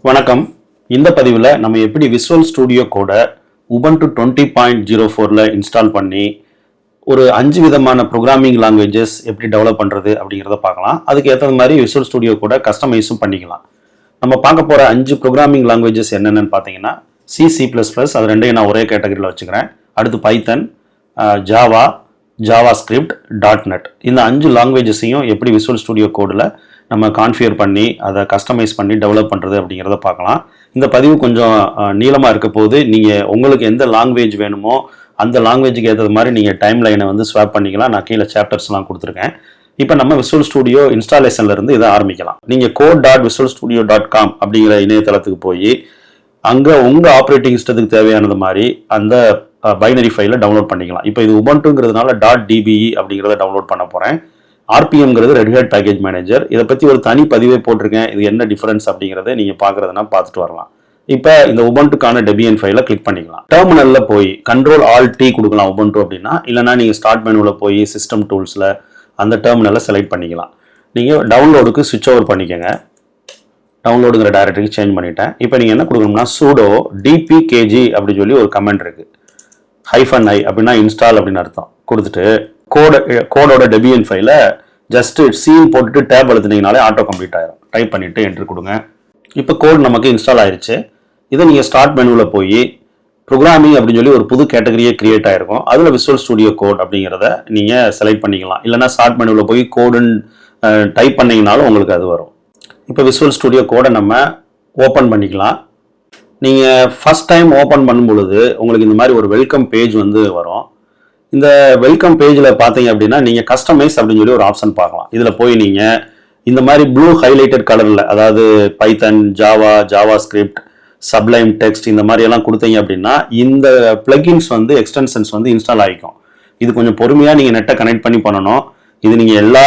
வணக்கம். இந்த பதிவில் நம்ம எப்படி விசுவல் ஸ்டுடியோ கோடை Ubuntu 20.04ல இன்ஸ்டால் பண்ணி ஒரு 5 விதமான ப்ரோக்ராமிங் லாங்குவேஜஸ் எப்படி டெவலப் பண்ணுறது அப்படிங்கிறத பார்க்கலாம். அதுக்கு ஏற்ற மாதிரி விசுவல் ஸ்டுடியோ கோடை கஸ்டமைஸும் பண்ணிக்கலாம். நம்ம பார்க்க போகிற 5 ப்ரோக்ராமிங் லாங்குவேஜஸ் என்னென்னு பார்த்தீங்கன்னா C++, அது ரெண்டையும் நான் ஒரே கேட்டகரியில் வச்சுக்கிறேன். அடுத்து பைத்தன், ஜாவா, ஜாவாஸ்கிரிப்ட், டாட்நெட். இந்த 5 லாங்குவேஜஸையும் எப்படி விசுவல் ஸ்டுடியோ கோடில் நம்ம கான்ஃபிகர் பண்ணி அதை கஸ்டமைஸ் பண்ணி டெவலப் பண்ணுறது அப்படிங்கிறத பார்க்கலாம். இந்த பதிவு கொஞ்சம் நீளமாக இருக்க போது நீங்கள் உங்களுக்கு எந்த லாங்குவேஜ் வேணுமோ அந்த லாங்குவேஜுக்கு ஏற்றது மாதிரி நீங்கள் டைம் லைனை வந்து ஸ்வாப் பண்ணிக்கலாம். நான் கீழே சாப்டர்ஸ்லாம் கொடுத்துருக்கேன். இப்போ நம்ம விசுவல் ஸ்டுடியோ இன்ஸ்டாலேஷன்லேருந்து இதை ஆரம்பிக்கலாம். நீங்கள் code.visualstudio.com அப்படிங்கிற இணையதளத்துக்கு போய் அங்கே உங்கள் ஆப்ரேட்டிங் சிஸ்டத்துக்கு தேவையானது மாதிரி அந்த பைனரி ஃபைலை டவுன்லோட் பண்ணிக்கலாம். இப்போ இது உபுண்டுங்கிறதுனால .dbe அப்படிங்கிறத டவுன்லோட் பண்ண போகிறேன். RPMங்கிறது ரெட் ஹேட் பேக்கேஜ் மேனேஜர். இதை பற்றி ஒரு தனி பதிவே போட்டிருக்கேன். இது என்ன டிஃபரன்ஸ் அப்படிங்கிறத நீங்கள் பார்க்குறதுனா பார்த்துட்டு வரலாம். இப்போ இந்த உபுண்டுக்கான டெபியன் ஃபைலை கிளிக் பண்ணிக்கலாம். டெர்மினலில் போய் Ctrl+Alt+T கொடுக்கலாம் உபுண்டு அப்படின்னா, இல்லைனா நீங்கள் ஸ்டார்ட் மெனுவில் போய் சிஸ்டம் டூல்ஸில் அந்த டெர்மினலை செலக்ட் பண்ணிக்கலாம். நீங்கள் டவுன்லோடுக்கு ஸ்விட்ச் ஓவர் பண்ணிக்கோங்க. டவுன்லோடுங்கிற டைரக்டரிக்கு சேஞ்ச் பண்ணிட்டேன். இப்போ நீங்கள் என்ன கொடுக்கணும்னா sudo dpkg அப்படின்னு சொல்லி ஒரு கமெண்ட் இருக்குது. -i அப்படின்னா இன்ஸ்டால் அப்படின்னு அர்த்தம் கொடுத்துட்டு கோடோட டெபியன் ஃபைலை ஜஸ்ட் சீன் போட்டுட்டு டேப் அழுத்தினீங்கனாலே ஆட்டோ கம்ப்ளீட் ஆயிரும். டைப் பண்ணிவிட்டு என்ட்ரு கொடுங்க. இப்போ கோட் நமக்கு இன்ஸ்டால் ஆயிடுச்சு. இதை நீங்கள் ஸ்டார்ட் மெனுவில் போய் ப்ரோக்ராமிங் அப்படின்னு சொல்லி ஒரு புது கேட்டகரியே கிரியேட் ஆகிருக்கும். அதில் விசுவல் ஸ்டுடியோ கோட் அப்படிங்கிறத நீங்கள் செலக்ட் பண்ணிக்கலாம். இல்லைனா ஸ்டார்ட் மெனுவில் போய் கோடுன்னு டைப் பண்ணிங்கனாலும் உங்களுக்கு அது வரும். இப்போ விசுவல் ஸ்டுடியோ கோடை நம்ம ஓப்பன் பண்ணிக்கலாம். நீங்கள் ஃபஸ்ட் டைம் ஓப்பன் பண்ணும் பொழுது உங்களுக்கு இந்த மாதிரி ஒரு வெல்கம் பேஜ் வந்து வரும். இந்த வெல்கம் பேஜில் பார்த்தீங்க அப்படின்னா நீங்கள் கஸ்டமைஸ் அப்படின்னு சொல்லி ஒரு ஆப்ஷன் பார்க்கலாம். இதில் போய் நீங்கள் இந்த மாதிரி ப்ளூ ஹைலைட்டட் கலரில், அதாவது பைத்தன், ஜாவா, ஜாவாஸ்கிரிப்ட், சப்ளைம் டெக்ஸ்ட் இந்த மாதிரி எல்லாம் கொடுத்தீங்க அப்படின்னா இந்த பிளகின்ஸ் வந்து எக்ஸ்டென்ஷன்ஸ் வந்து இன்ஸ்டால் ஆகிக்கும். இது கொஞ்சம் பொறுமையாக நீங்கள் நெட்டை கனெக்ட் பண்ணி பண்ணணும். இது நீங்கள் எல்லா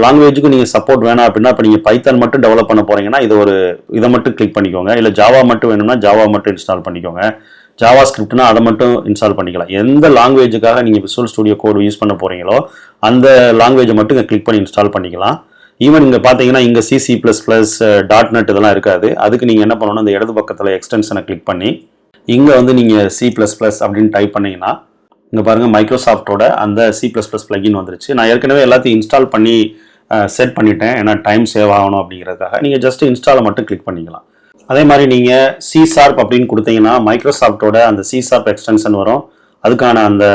லாங்குவேஜுக்கும் நீங்கள் சப்போர்ட் வேணாம் அப்படின்னா, இப்போ நீங்கள் பைத்தன் மட்டும் டெவலப் பண்ண போகிறீங்கன்னா இதை மட்டும் கிளிக் பண்ணிக்கோங்க. இல்லை ஜாவா மட்டும் வேணும்னா ஜாவா மட்டும் இன்ஸ்டால் பண்ணிக்கோங்க. ஜாவாஸ்கிரிப்ட்னா அதை மட்டும் இன்ஸ்டால் பண்ணிக்கலாம். எந்த லாங்குவேஜுக்காக நீங்கள் விசுவல் ஸ்டுடியோ கோட் யூஸ் பண்ண போகிறீங்களோ அந்த லாங்குவேஜை மட்டும் இங்கே கிளிக் பண்ணி இன்ஸ்டால் பண்ணிக்கலாம். ஈவன் இங்கே பார்த்தீங்கன்னா இங்கே C++, டாட்நெட் இதெல்லாம் இருக்காது. அதுக்கு நீங்கள் என்ன பண்ணணும், இந்த இடது பக்கத்தில் எக்ஸ்டென்ஷனை கிளிக் பண்ணி இங்கே வந்து நீங்கள் C++ அப்படின்னு டைப் பண்ணிங்கன்னா இங்கே பாருங்கள் மைக்ரோசாஃப்டோட அந்த C++ பிளகின் வந்துருச்சு. நான் ஏற்கனவே எல்லாத்தையும் இன்ஸ்டால் பண்ணி செட் பண்ணிட்டேன். ஏன்னா டைம் சேவ் ஆகணும் அப்படிங்கிறதுக்காக. நீங்கள் ஜஸ்ட் இன்ஸ்டாலை மட்டும் கிளிக் பண்ணிக்கலாம். அதே மாதிரி நீங்கள் C# அப்படின்னு கொடுத்தீங்கன்னா மைக்ரோசாஃப்டோட அந்த C# எக்ஸ்டென்ஷன் வரும். அதுக்கான அந்த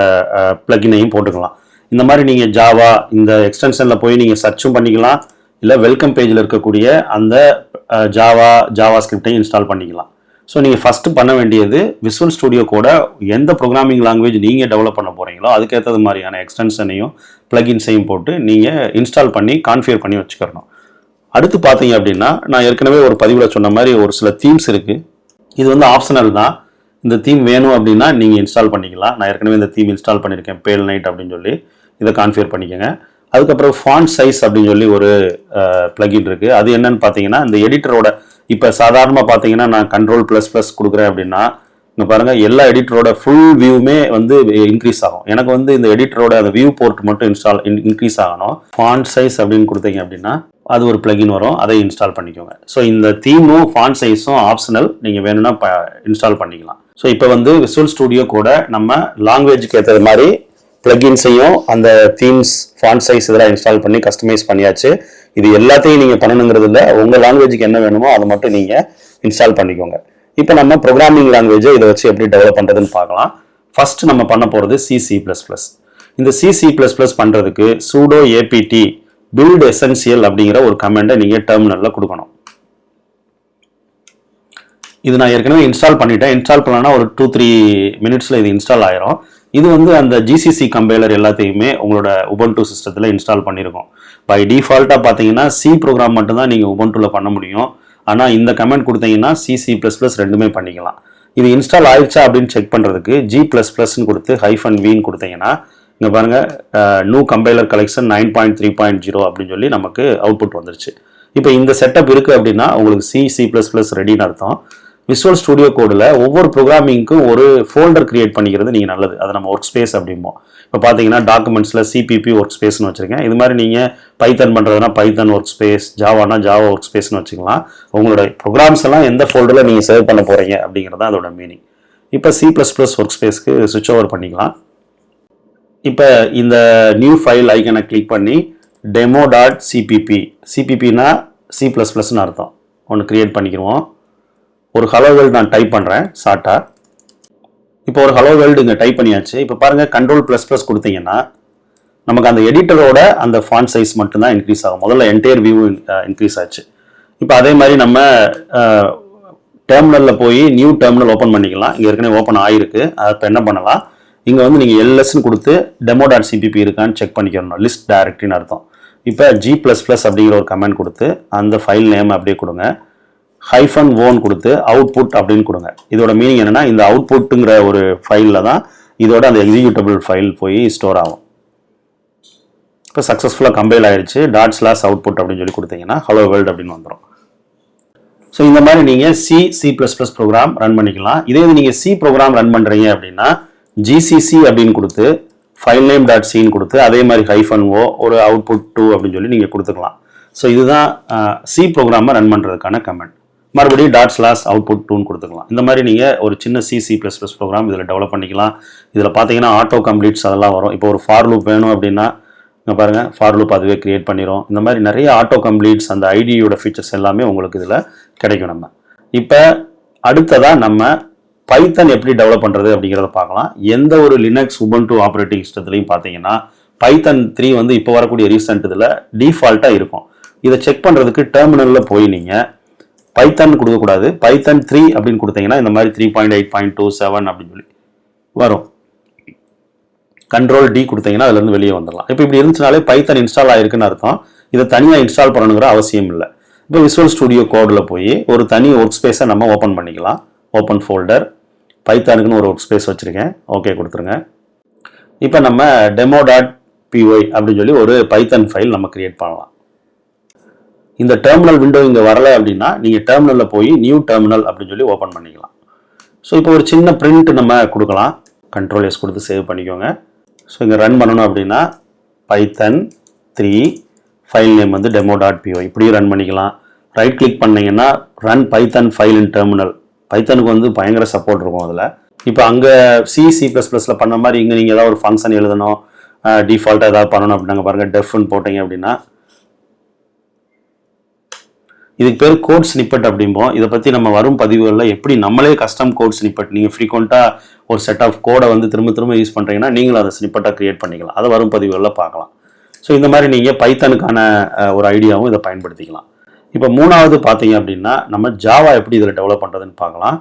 பிளகினையும் போட்டுக்கலாம். இந்த மாதிரி நீங்கள் ஜாவா இந்த எக்ஸ்டென்ஷனில் போய் நீங்கள் சர்ச்சும் பண்ணிக்கலாம். இல்லை வெல்கம் பேஜில் இருக்கக்கூடிய அந்த ஜாவாஸ்கிரிப்டையும் இன்ஸ்டால் பண்ணிக்கலாம். ஸோ நீங்கள் ஃபஸ்ட்டு பண்ண வேண்டியது விசுவல் ஸ்டுடியோ கூட எந்த ப்ரோக்ராமிங் லாங்குவேஜ் நீங்கள் டெவலப் பண்ண போகிறீங்களோ அதுக்கேற்றது மாதிரியான எக்ஸ்டென்ஷனையும் பிளகின்ஸையும் போட்டு நீங்கள் இன்ஸ்டால் பண்ணி கான்ஃபிகர் பண்ணி வச்சுக்கிறணும். அடுத்து பார்த்தீங்க அப்படின்னா, நான் ஏற்கனவே ஒரு பதிவில் சொன்ன மாதிரி ஒரு சில தீம்ஸ் இருக்குது. இது வந்து ஆப்ஷனல் தான். இந்த தீம் வேணும் அப்படின்னா நீங்கள் இன்ஸ்டால் பண்ணிக்கலாம். நான் ஏற்கனவே இந்த தீம் இன்ஸ்டால் பண்ணியிருக்கேன், பேல் நைட் அப்படின்னு சொல்லி. இதை கான்ஃபிகர் பண்ணிக்கோங்க. அதுக்கப்புறம் ஃபாண்ட் சைஸ் அப்படின்னு சொல்லி ஒரு பிளகின் இருக்குது. அது என்னன்னு பார்த்தீங்கன்னா, இந்த எடிட்டரோட இப்போ சாதாரணமாக பார்த்தீங்கன்னா நான் Ctrl++ கொடுக்குறேன் அப்படின்னா இங்கே பாருங்கள் எல்லா எடிட்டரோட ஃபுல் வியூமே வந்து இன்க்ரீஸ் ஆகும். எனக்கு வந்து இந்த எடிட்டரோட அந்த வியூ போர்ட் மட்டும் இன்க்ரீஸ் ஆகணும். ஃபாண்ட் சைஸ் அப்படின்னு கொடுத்தீங்க அப்படின்னா அது ஒரு பிளகின் வரும். அதை இன்ஸ்டால் பண்ணிக்கோங்க. ஸோ இந்த தீமும் ஃபாண்ட் சைஸும் ஆப்ஷனல், நீங்கள் வேணும்னா இன்ஸ்டால் பண்ணிக்கலாம். ஸோ இப்போ வந்து விசுவல் ஸ்டுடியோ கூட நம்ம லாங்குவேஜுக்கு ஏற்றது மாதிரி பிளகின்ஸையும் அந்த தீம்ஸ், ஃபாண்ட் சைஸ் இதெல்லாம் இன்ஸ்டால் பண்ணி கஸ்டமைஸ் பண்ணியாச்சு. இது எல்லாத்தையும் நீங்கள் பண்ணணுங்கிறது இல்லை. உங்கள் லாங்குவேஜுக்கு என்ன வேணுமோ அதை மட்டும் நீங்கள் இன்ஸ்டால் பண்ணிக்கோங்க. இப்போ நம்ம ப்ரோக்ராமிங் லாங்குவேஜை இதை வச்சு எப்படி டெவலப் பண்ணுறதுன்னு பார்க்கலாம். ஃபர்ஸ்ட் நம்ம பண்ண போகிறது C++. இந்த C++ பண்ணுறதுக்கு sudo apt build essential அப்படிங்கிற ஒரு கமெண்டை நீங்கள் டெர்மினலில் கொடுக்கணும். இது நான் ஏற்கனவே இன்ஸ்டால் பண்ணிட்டேன். இன்ஸ்டால் பண்ணலன்னா ஒரு 2-3 மினிட்ஸில் இது இன்ஸ்டால் ஆயிரும். இது வந்து அந்த GCC கம்பைலர் எல்லாத்தையுமே உங்களோட உபுண்டு சிஸ்டத்தில் இன்ஸ்டால் பண்ணியிருக்கோம். பை டிஃபால்ட்டாக பார்த்தீங்கன்னா C ப்ரோக்ராம் மட்டும்தான் நீங்கள் உபுண்டுவில் பண்ண முடியும். ஆனால் இந்த கமெண்ட் கொடுத்தீங்கன்னா C++ ரெண்டுமே பண்ணிக்கலாம். இது இன்ஸ்டால் ஆயிடுச்சா அப்படின்னு செக் பண்ணுறதுக்கு G++ன்னு கொடுத்து -vன்னு கொடுத்தீங்கன்னா இங்கே பாருங்கள் நியூ கம்பைலர் கலெக்ஷன் 9.3.0 அப்படின்னு சொல்லி நமக்கு அவுட்புட் வந்துருச்சு. இப்போ இந்த செட்டப் இருக்குது அப்படின்னா உங்களுக்கு C++ ரெடின்னு அர்த்தம். விசுவல் ஸ்டுடியோ கோடில் ஒவ்வொரு ப்ரோக்ராமிங்க்கும் ஒரு ஃபோல்டர் கிரியேட் பண்ணிக்கிறது நீங்கள் நல்லது. அதை நம்ம ஒர்க் ஸ்பேஸ் அப்படிம்போம். இப்போ பார்த்தீங்கன்னா டாக்குமெண்ட்ஸில் சிபிபி ஒர்க் ஸ்பேஸ்னு வச்சுருக்கேன். இது மாதிரி நீங்கள் பைத்தன் பண்ணுறதுனா பைத்தன் ஒர்க் ஸ்பேஸ், ஜாவானா ஜாவா ஒர்க் ஸ்பேஸ்னு வச்சுக்கலாம். உங்களோட ப்ரோக்ராம்ஸ் எல்லாம் எந்த ஃபோல்டரில் நீங்கள் சேவ் பண்ண போகிறீங்க அப்படிங்கிறது தான் அதோட மீனிங். இப்போ C++ ஒர்க் ஸ்பேஸ்க்கு சுவிட்ச் ஓவர் பண்ணிக்கலாம். இப்போ இந்த நியூ ஃபைல் ஐக்கனை கிளிக் பண்ணி demo.cpp, சிபிபினா C++ன்னு அர்த்தம், ஒன்று கிரியேட் பண்ணிக்கிறோம். ஒரு ஹலோ வேர்ல்டு நான் டைப் பண்ணுறேன் ஷார்ட்டாக. இப்போ ஒரு ஹலோ வேர்ல்டு இங்கே டைப் பண்ணியாச்சு. இப்போ பாருங்கள் Ctrl++ கொடுத்தீங்கன்னா நமக்கு அந்த எடிட்டரோட அந்த ஃபாண்ட் சைஸ் மட்டும்தான் இன்க்ரீஸ் ஆகும். முதல்ல என்டையர் வியூ இன்க்ரீஸ் ஆச்சு. இப்போ அதே மாதிரி நம்ம டெர்மினலில் போய் நியூ டெர்மினல் ஓப்பன் பண்ணிக்கலாம். இங்கே ஏற்கனவே ஓப்பன் ஆகிருக்கு. அது இப்போ என்ன பண்ணலாம், இங்கே வந்து நீங்கள் LSன்னு கொடுத்து demo.cpp இருக்கான்னு செக் பண்ணிக்கணும். லிஸ்ட் டைரக்டரின்னு அர்த்தம். இப்போ G++ அப்படிங்கிற ஒரு கமெண்ட் கொடுத்து அந்த ஃபைல் நேம் அப்படியே கொடுங்க. -1 கொடுத்து அவுட்புட் அப்படின்னு கொடுங்க. இதோட மீனிங் என்னன்னா, இந்த அவுட்புட்டுங்கிற ஒரு ஃபைலில் தான் இதோட அந்த எக்ஸிக்யூட்டபிள் ஃபைல் போய் ஸ்டோர் ஆகும். இப்போ சக்ஸஸ்ஃபுல்லாக கம்பைல் ஆயிடுச்சு. ./output அப்படின்னு சொல்லி கொடுத்தீங்கன்னா ஹலோ வேர்ல்டு அப்படின்னு வந்துடும். ஸோ இந்த மாதிரி நீங்கள் C++ ப்ரோக்ராம் ரன் பண்ணிக்கலாம். இதே இது நீங்கள் C ப்ரோக்ராம் ரன் பண்ணுறீங்க அப்படின்னா GCC அப்படின்னு கொடுத்து ஃபைல் நேம் .cன்னு கொடுத்து அதே மாதிரி -o ஒரு output 2 அப்படின்னு சொல்லி நீங்கள் கொடுத்துக்கலாம். ஸோ இதுதான் C ப்ரோக்ராமை ரன் பண்ணுறதுக்கான கமெண்ட். மறுபடியும் ./output 2ன்னு கொடுத்துக்கலாம். இந்த மாதிரி நீங்கள் ஒரு சின்ன C++ ப்ரோக்ராம் இதில் டெவலப் பண்ணிக்கலாம். இதில் பார்த்தீங்கன்னா ஆட்டோ கம்ப்ளீட்ஸ் அதெல்லாம் வரும். இப்போ ஒரு ஃபார் லூப் வேணும் அப்படின்னா இங்கே பாருங்கள், ஃபார் லூப் அதுவே கிரியேட் பண்ணிடும். இந்த மாதிரி நிறைய ஆட்டோ கம்ப்ளீட்ஸ் அந்த ஐடியோட ஃபீச்சர்ஸ் எல்லாமே உங்களுக்கு இதில் கிடைக்கும். நம்ம இப்போ அடுத்ததாக நம்ம பைத்தன் எப்படி டெவலப் பண்ணுறது அப்படிங்கிறத பார்க்கலாம். எந்த ஒரு லினக்ஸ் உபுண்டு ஆப்ரேட்டிங் சிஸ்டத்துலையும் பார்த்தீங்கன்னா பைத்தன் 3 வந்து இப்போ வரக்கூடிய ரீசெண்ட் இதில் டிஃபால்ட்டாக இருக்கும். இதை செக் பண்ணுறதுக்கு டெர்மினலில் போய் நீங்கள் பைத்தன் கொடுக்கக்கூடாது, பைத்தன் 3 அப்படின்னு கொடுத்தீங்கன்னா இந்த மாதிரி 3.8.27 அப்படின்னு சொல்லி வரும். Ctrl+D கொடுத்தீங்கன்னா அதுலேருந்து வெளியே வந்துடலாம். இப்போ இப்படி இருந்துச்சுனாலே பைத்தன் இன்ஸ்டால் ஆகிருக்குன்னு அர்த்தம். இதை தனியாக இன்ஸ்டால் பண்ணணுங்கிற அவசியம் இல்லை. இப்போ விசுவல் ஸ்டுடியோ கோடில் போய் ஒரு தனி ஒர்க் ஸ்பேஸை நம்ம ஓப்பன் பண்ணிக்கலாம். ஓப்பன் ஃபோல்டர், பைத்தானுக்குன்னு ஒரு ஒர்க் ஸ்பேஸ் வச்சுருக்கேன். ஓகே கொடுத்துருங்க. இப்போ நம்ம demo.py அப்படின்னு சொல்லி ஒரு பைத்தன் ஃபைல் நம்ம கிரியேட் பண்ணலாம். இந்த டெர்மினல் விண்டோ இங்கே வரலை அப்படின்னா நீங்கள் டெர்மினலில் போய் நியூ டெர்மினல் அப்படின்னு சொல்லி ஓப்பன் பண்ணிக்கலாம். ஸோ இப்போ ஒரு சின்ன பிரிண்ட் நம்ம கொடுக்கலாம். Ctrl+S கொடுத்து சேவ் பண்ணிக்கோங்க. ஸோ இங்கே ரன் பண்ணணும் அப்படின்னா பைத்தன் 3 ஃபைல் நேம் வந்து demo.py இப்படியும் ரன் பண்ணிக்கலாம். ரைட் கிளிக் பண்ணிங்கன்னா run Python file in terminal. பைத்தனுக்கு வந்து பயங்கர சப்போர்ட் இருக்கும் அதில். இப்போ அங்கே C++ல் பண்ண மாதிரி இங்கே நீங்கள் ஏதாவது ஒரு ஃபங்க்ஷன் எழுதணும், டிஃபால்ட்டாக ஏதாவது பண்ணணும் அப்படின்னாங்க பாருங்கள், டெஃப்னு போட்டிங்க அப்படின்னா இதுக்கு பேர் கோட் ஸ்னிப்பெட் அப்படிம்போம். இதை பற்றி நம்ம வரும் பதிவுகளில் எப்படி நம்மளே கஸ்டம் கோட் ஸ்னிப்பெட், நீங்கள் ஃப்ரீக்வெண்ட்டாக ஒரு செட் ஆஃப் கோடை வந்து திரும்ப திரும்ப யூஸ் பண்ணுறீங்கன்னா நீங்களும் அதை ஸ்னிப்பெட்டாக கிரியேட் பண்ணிக்கலாம். அதை வரும் பதிவுகளில் பார்க்கலாம். ஸோ இந்த மாதிரி நீங்கள் பைத்தனுக்கான ஒரு ஐடியாவும் இதை பயன்படுத்திக்கலாம். இப்போ மூணாவது பார்த்தீங்க அப்படின்னா நம்ம ஜாவா எப்படி இதில் டெவலப் பண்ணுறதுன்னு பார்க்கலாம்.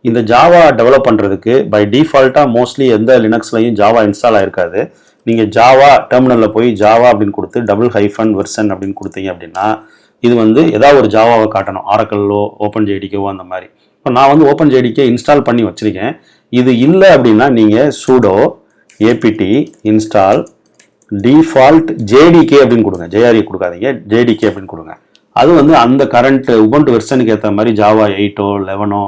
இந்த ஜாவா டெவலப் பண்ணுறதுக்கு பை டிஃபால்ட்டாக மோஸ்ட்லி எந்த லினக்ஸ்லையும் ஜாவா இன்ஸ்டால் ஆகிருக்காது. நீங்கள் ஜாவா டெர்மினலில் போய் ஜாவா அப்படின்னு கொடுத்து -version அப்படின்னு கொடுத்தீங்க அப்படின்னா இது வந்து ஏதாவது ஒரு ஜாவாவை காட்டணும். ஆரக்கல்லோ OpenJDKவோ அந்த மாதிரி. இப்போ நான் வந்து OpenJDK இன்ஸ்டால் பண்ணி வச்சுருக்கேன். இது இல்லை அப்படின்னா நீங்கள் sudo apt install default-jdk அப்படின்னு கொடுங்க. JRE கொடுக்காதீங்க, JDK அப்படின்னு கொடுங்க. அது வந்து அந்த கரண்ட் உபுண்டு வெர்ஷனுக்கு ஏற்ற மாதிரி ஜாவா 8ஓ 11ஓ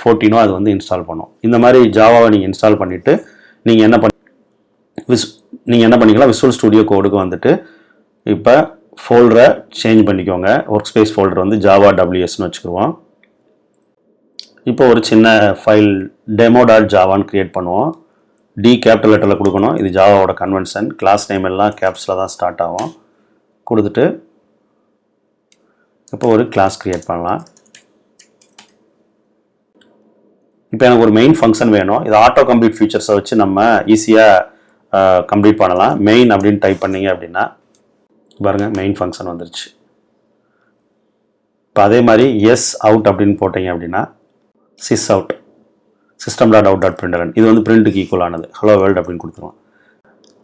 14ஓ அது வந்து இன்ஸ்டால் பண்ணும். இந்த மாதிரி ஜாவாவை நீங்கள் இன்ஸ்டால் பண்ணிவிட்டு நீங்கள் என்ன பண்ணிக்கலாம், விசுவல் ஸ்டுடியோ கோடுக்கு வந்துட்டு இப்போ ஃபோல்டரை சேஞ்ச் பண்ணிக்கோங்க. ஒர்க் ஸ்பேஸ் ஃபோல்டர் வந்து java.ws வச்சுக்குருவோம். இப்போ ஒரு சின்ன ஃபைல் demo.javaன்னு கிரியேட் பண்ணுவோம். டி கேபிட்டல் லெட்டரில் கொடுக்கணும். இது ஜாவாவோட கன்வென்ஷன். கிளாஸ் நேம் எல்லாம் கேப்ஸில் தான் ஸ்டார்ட் ஆகும். கொடுத்துட்டு இப்போ ஒரு கிளாஸ் கிரியேட் பண்ணலாம். இப்போ எனக்கு ஒரு மெயின் ஃபங்க்ஷன் வேணும். இது ஆட்டோ கம்ப்ளீட் ஃபீச்சர்ஸை வச்சு நம்ம ஈஸியாக கம்ப்ளீட் பண்ணலாம். மெயின் அப்படின்னு டைப் பண்ணிங்க அப்படின்னா பாருங்கள் மெயின் ஃபங்க்ஷன் வந்துருச்சு. இப்போ அதே மாதிரி out அப்படின்னு போட்டிங்க அப்படின்னா sysout system.out.println இது வந்து பிரிண்ட்டுக்கு ஈக்குவலானது. ஹலோ வேர்ல்டு அப்படின்னு கொடுத்துருவோம்.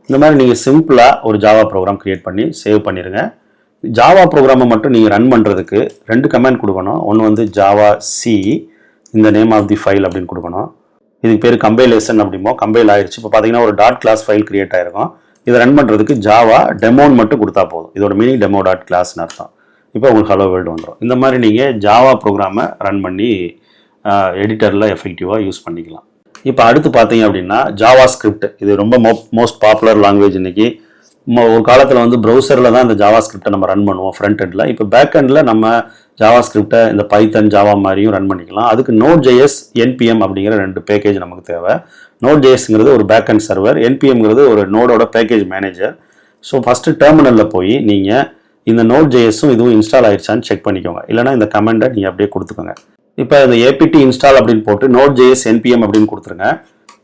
இந்த மாதிரி நீங்கள் சிம்பிளாக ஒரு ஜாவா ப்ரோக்ராம் கிரியேட் பண்ணி சேவ் பண்ணிடுங்க. ஜாவா ப்ரோக்ராமை மட்டும் நீங்கள் ரன் பண்ணுறதுக்கு 2 கமெண்ட் கொடுக்கணும். ஒன்று வந்து javac இந்த நேம் ஆஃப் தி ஃபைல் அப்படின்னு கொடுக்கணும். இதுக்கு பேர் கம்பைலேஷன் அப்படிமோ. கம்பைல் ஆயிடுச்சு. இப்போ பார்த்தீங்கன்னா ஒரு .class ஃபைல் கிரியேட் ஆகிருக்கும். இதை ரன் பண்ணுறதுக்கு ஜாவா டெமோன்னு மட்டும் கொடுத்தா போதும். இதோட மீனிங் demo.classன்னு அர்த்தம். இப்போ உங்களுக்கு ஹலோ வேர்ல்டு வந்துடும். இந்த மாதிரி நீங்கள் ஜாவா ப்ரோக்ராமை ரன் பண்ணி எடிட்டரில் எஃபெக்டிவாக யூஸ் பண்ணிக்கலாம். இப்போ அடுத்து பார்த்தீங்க அப்படின்னா JavaScript. இது ரொம்ப மோஸ்ட் பாப்புலர் லாங்குவேஜ் இன்னைக்கு. ஒரு காலத்தில் வந்து ப்ரௌசரில் தான் இந்த JavaScript நம்ம ரன் பண்ணுவோம் ஃப்ரண்ட் எண்டில். இப்போ பேக் எண்டில் நம்ம JavaScript இந்த பைத்தன் ஜாவா மாதிரியும் ரன் பண்ணிக்கலாம். அதுக்கு NodeJS NPM அப்படிங்கிற 2 பேக்கேஜ் நமக்கு தேவை. NodeJSங்கிறது ஒரு பேக் எண்ட் சர்வர், NPMங்கிறது ஒரு நோடோட பேக்கேஜ் மேனேஜர். ஸோ ஃபஸ்ட்டு டெர்மினலில் போய் நீங்கள் இந்த NodeJSம் இதுவும் இன்ஸ்டால் ஆயிடுச்சான்னு செக் பண்ணிக்கோங்க. இல்லைனா இந்த கமெண்டை நீங்கள் அப்படியே கொடுத்துக்கோங்க. இப்போ இந்த apt இன்ஸ்டால் அப்படின்னு போட்டு NodeJS NPM அப்படின்னு கொடுத்துருங்க.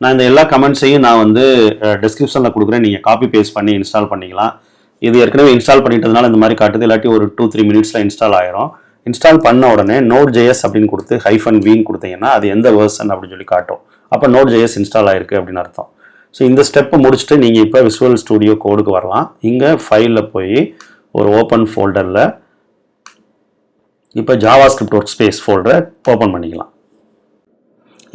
நான் இந்த எல்லா கமெண்ட்ஸையும் நான் வந்து டிஸ்கிரிப்ஷனில் கொடுக்குறேன். நீங்கள் காப்பி பேஸ்ட் பண்ணி இன்ஸ்டால் பண்ணிக்கலாம். இது ஏற்கனவே இன்ஸ்டால் பண்ணிட்டதுனால இந்த மாதிரி காட்டுது. இல்லாட்டி ஒரு 2-3 மினிட்ஸில் இன்ஸ்டால் ஆயிரும். இன்ஸ்டால் பண்ண உடனே NodeJS அப்படின்னு கொடுத்து -v கொடுத்தீங்கன்னா அது எந்த வெர்ஷன் அப்படின்னு சொல்லி காட்டும். அப்போ NodeJS இன்ஸ்டால் ஆயிருக்கு அப்படின்னு அர்த்தம். ஸோ இந்த ஸ்டெப்பை முடிச்சுட்டு நீங்கள் இப்போ விசுவல் ஸ்டுடியோ கோடுக்கு வரலாம். இங்கே ஃபைலில் போய் ஒரு ஓப்பன் ஃபோல்டரில் இப்போ JavaScript ஒர்க் ஸ்பேஸ் ஃபோல்டரை ஓப்பன் பண்ணிக்கலாம்.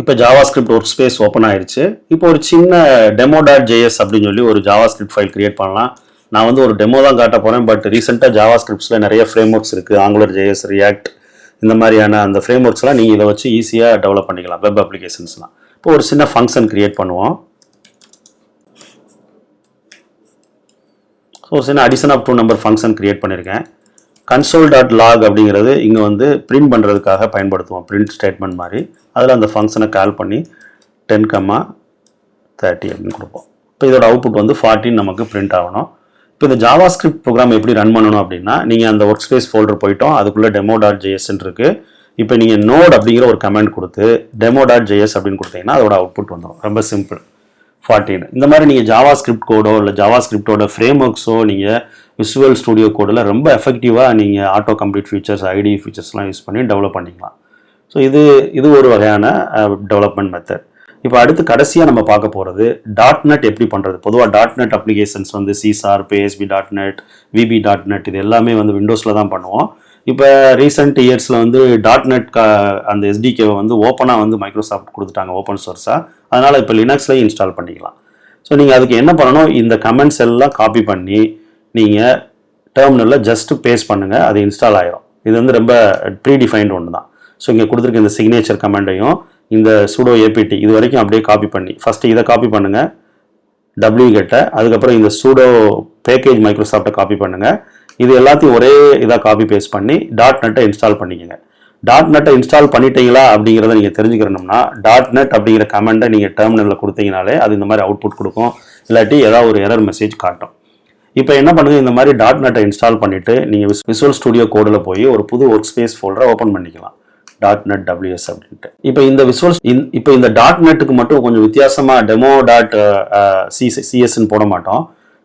இப்போ JavaScript ஒர்க் ஸ்பேஸ் ஓப்பன் ஆயிடுச்சு. இப்போ ஒரு சின்ன demo.js அப்படின்னு சொல்லி ஒரு JavaScript ஃபைல் கிரியேட் பண்ணலாம். நான் வந்து ஒரு டெமோ தான் காட்ட போகிறேன். பட் ரீசெண்டாக JavaScriptஸில் நிறைய ஃப்ரேம் ஒர்க்ஸ் இருக்குது. AngularJS, React இந்த மாதிரியான அந்த ஃப்ரேம் ஒர்க்ஸ்லாம் நீங்கள் இதை வச்சு ஈஸியாக டெவலப் பண்ணிக்கலாம். வெப் அப்ளிகேஷன்ஸ்லாம். இப்போ ஒரு சின்ன ஃபங்க்ஷன் கிரியேட் பண்ணுவோம். ஸோ ஒரு சின்ன addition of 2 number function create பண்ணியிருக்கேன். console.log அப்படிங்கிறது இங்கே வந்து பிரிண்ட் பண்ணுறதுக்காக பயன்படுத்துவோம். பிரிண்ட் ஸ்டேட்மெண்ட் மாதிரி. அதில் அந்த ஃபங்க்ஷனை கால் பண்ணி 10,30 அப்படின்னு கொடுப்போம். இப்போ இதோட அவுட்புட் வந்து 14 நமக்கு பிரிண்ட் ஆகணும். இப்போ இந்த JavaScript ப்ரோக்ராம் எப்படி ரன் பண்ணணும் அப்படின்னா, நீங்கள் அந்த ஒர்க் ஸ்பேஸ் ஃபோல்டர் போயிட்டோம். அதுக்குள்ளே demo.js இருக்குது. இப்போ நீங்கள் நோட் அப்படிங்கிற ஒரு கமெண்ட் கொடுத்து demo.js அப்படின்னு கொடுத்தீங்கன்னா அதோட அவுட்புட் வந்துடும். ரொம்ப சிம்பிள். 14. இந்த மாதிரி நீங்கள் JavaScript கோடோ இல்லை JavaScriptோட ஃப்ரேம் ஒர்க்ஸோ நீங்கள் விசுவல் ஸ்டுடியோ கோடில் ரொம்ப எஃபெக்டிவாக நீங்கள் ஆட்டோ கம்ப்ளீட் ஃபீச்சர்ஸ், ஐடி ஃபீச்சர்ஸ்லாம் யூஸ் பண்ணி டெவலப் பண்ணிக்கலாம். ஸோ இது ஒரு வகையான டெவலப்மெண்ட் மெத்தட். இப்போ அடுத்து கடைசியாக நம்ம பார்க்க போகிறது .NET எப்படி பண்ணுறது. பொதுவாக .NET அப்ளிகேஷன்ஸ் வந்து C#, ASP.NET, VB.NET இது எல்லாமே வந்து விண்டோஸில் தான் பண்ணுவோம். இப்போ ரீசெண்ட் இயர்ஸில் வந்து .NET அந்த SDKவை வந்து ஓப்பனாக வந்து மைக்ரோசாஃப்ட் கொடுத்துட்டாங்க, ஓப்பன் சோர்ஸாக. அதனால் இப்போ லினக்ஸ்லையும் இன்ஸ்டால் பண்ணிக்கலாம். ஸோ நீங்கள் அதுக்கு என்ன பண்ணணும், இந்த கமெண்ட்ஸ் எல்லாம் காப்பி பண்ணி நீங்கள் டெர்மினலில் ஜஸ்ட்டு பேஸ்ட் பண்ணுங்கள். அது இன்ஸ்டால் ஆகிரும். இது வந்து ரொம்ப ப்ரீடிஃபைன்டு ஒன்று தான். ஸோ இங்கே கொடுத்துருக்க இந்த சிக்னேச்சர் கமெண்டையும் இந்த sudo apt இது வரைக்கும் அப்படியே காப்பி பண்ணி ஃபஸ்ட்டு இதை காப்பி பண்ணுங்கள் wget, அதுக்கப்புறம் இந்த sudo பேக்கேஜ் மைக்ரோசாஃப்ட்டை காப்பி பண்ணுங்கள். இது எல்லாத்தையும் ஒரே இதாக காப்பி பேஸ்ட் பண்ணி .NET இன்ஸ்டால் பண்ணிக்கோங்க. .NET இன்ஸ்டால் பண்ணிட்டீங்களா அப்படிங்கிறத நீங்கள் தெரிஞ்சுக்கணும்னா .NET அப்படிங்கிற கமெண்டை நீங்கள் டெர்மினலில் கொடுத்தீங்கனாலே அது இந்த மாதிரி அவுட்புட் கொடுக்கும். இல்லாட்டி ஏதாவது ஒரு எரர் மெசேஜ் காட்டும். இப்போ என்ன பண்ணுங்க, இந்த மாதிரி .NET இன்ஸ்டால் பண்ணிவிட்டு நீங்கள் விசுவல் ஸ்டுடியோ கோடில் போய் ஒரு புது ஒர்க் ஸ்பேஸ் ஃபோல்டரை ஓப்பன் பண்ணிக்கலாம். .NET WS அப்படின்ட்டு. இப்போ இந்த .NETக்கு மட்டும் கொஞ்சம் வித்தியாசமாக demo.csன்னு போட மாட்டோம்.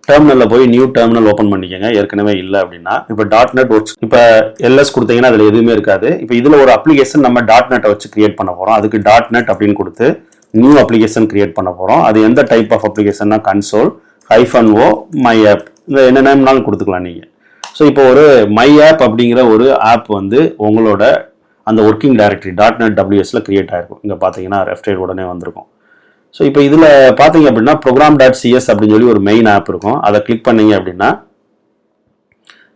டெர்மினலில் போய் நியூ டெர்மினல் ஓப்பன் பண்ணிக்கோங்க. ஏற்கனவே இல்லை அப்படின்னா இப்போ .NET ஒர்க்ஸ் இப்போ எல்எஸ் கொடுத்தீங்கன்னா அதில் எதுவுமே இருக்காது. இப்போ இதில் ஒரு அப்ளிகேஷன் நம்ம .NET வச்சு கிரியேட் பண்ண போகிறோம். அதுக்கு .NET அப்படின்னு கொடுத்து நியூ அப்ளிகேஷன் கிரியேட் பண்ண போகிறோம். அது எந்த டைப் ஆஃப் அப்ளிகேஷன்னா console -o my app இந்த என்ன நேம்னாலும் கொடுத்துக்கலாம் நீங்கள். ஸோ இப்போ ஒரு மை ஆப் அப்படிங்கிற ஒரு ஆப் வந்து உங்களோட அந்த ஒர்க்கிங் டைரக்டரி .NET WSல கிரியேட் ஆகிருக்கும். இங்கே பார்த்தீங்கன்னா லெஃப்ட் சைடு உடனே வந்திருக்கும். ஸோ இப்போ இதில் பார்த்தீங்க அப்படின்னா program.cs அப்படின்னு சொல்லி ஒரு மெயின் ஆப் இருக்கும். அதை கிளிக் பண்ணீங்க அப்படின்னா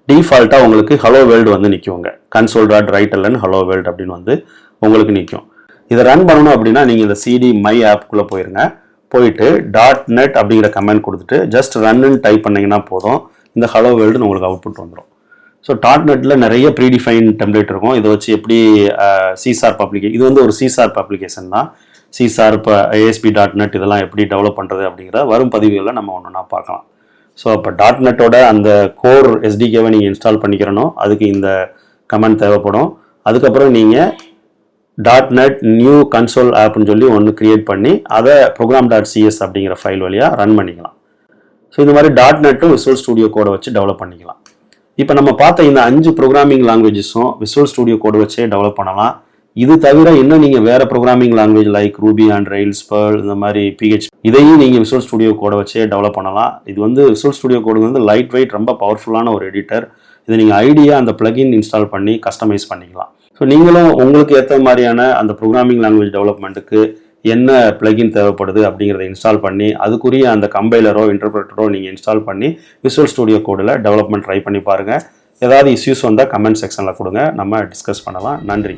டிஃபால்ட்டாக உங்களுக்கு ஹலோ வேர்ல்டு வந்து நிற்குங்க. console.write ஹலோ வேர்ல்டு அப்படின்னு வந்து உங்களுக்கு நிற்கும். இதை ரன் பண்ணணும் அப்படின்னா நீங்கள் இந்த cd மை ஆப்புக்குள்ளே போயிருங்க. போயிட்டு .NET அப்படிங்கிற கமெண்ட் கொடுத்துட்டு ஜஸ்ட் ரன்னு டைப் பண்ணிங்கன்னா போதும். இந்த ஹலோ வேர்ல்டுன்னு உங்களுக்கு அவுட்புட் வந்துடும். ஸோ .NETல நிறைய ப்ரீடிஃபைன் டெம்ப்ளேட் இருக்கும். இதை வச்சு எப்படி C# அப்ளிகேஷன், இது வந்து ஒரு C# அப்ளிகேஷன் தான். C#, ASP.NET இதெல்லாம் எப்படி டெவலப் பண்ணுறது அப்படிங்கிற வரும் பதிவுகளில் நம்ம ஒன்றுனா பார்க்கலாம். ஸோ அப்போ .NETோட அந்த கோர் SDKவை நீங்கள் இன்ஸ்டால் பண்ணிக்கிறணும். அதுக்கு இந்த கமெண்ட் தேவைப்படும். அதுக்கப்புறம் நீங்கள் .NET நியூ கன்சோல் ஆப்னு சொல்லி ஒன்று கிரியேட் பண்ணி அதை program.cs அப்படிங்கிற ஃபைல் வழியாக ரன் பண்ணிக்கலாம். ஸோ இந்த மாதிரி .NEட்டும் விசுவல் ஸ்டுடியோ கோடை வச்சு டெவலப் பண்ணிக்கலாம். இப்போ நம்ம பார்த்த இந்த 5 ப்ரோக்ராமிங் லாங்குவேஜஸும் விசுவல் ஸ்டுடியோ கோடை வச்சே டெவலப் பண்ணலாம். இது தவிர இன்னும் நீங்கள் வேறு programming language like Ruby and rails, Perl இந்த மாதிரி PHP இதையும் நீங்கள் விசுவல் ஸ்டுடியோ கோடை வச்சே டெவலப் பண்ணலாம். இது வந்து விசுவல் ஸ்டுடியோ கோடு வந்து லைட் வெயிட் ரொம்ப பவர்ஃபுல்லான ஒரு எடிட்டர். இதை நீங்கள் ஐடியா அந்த பிளகின் இன்ஸ்டால் பண்ணி கஸ்டமைஸ் பண்ணிக்கலாம். ஸோ நீங்களும் உங்களுக்கு ஏற்ற மாதிரியான அந்த ப்ரோக்ராமிங் லாங்குவேஜ் டெவலப்மெண்ட்டுக்கு என்ன பிளகின் தேவைப்படுது அப்படிங்கிறத இன்ஸ்டால் பண்ணி அதுக்குரிய அந்த கம்பைலரோ இன்டர்பிரட்டரோ நீங்கள் இன்ஸ்டால் பண்ணி விசுவல் ஸ்டுடியோ கோடில் டெவலப்மெண்ட் ட்ரை பண்ணி பாருங்கள். ஏதாவது இஷ்யூஸ் வந்தால் கமெண்ட் செக்ஷனில் கொடுங்க, நம்ம டிஸ்கஸ் பண்ணலாம். நன்றி.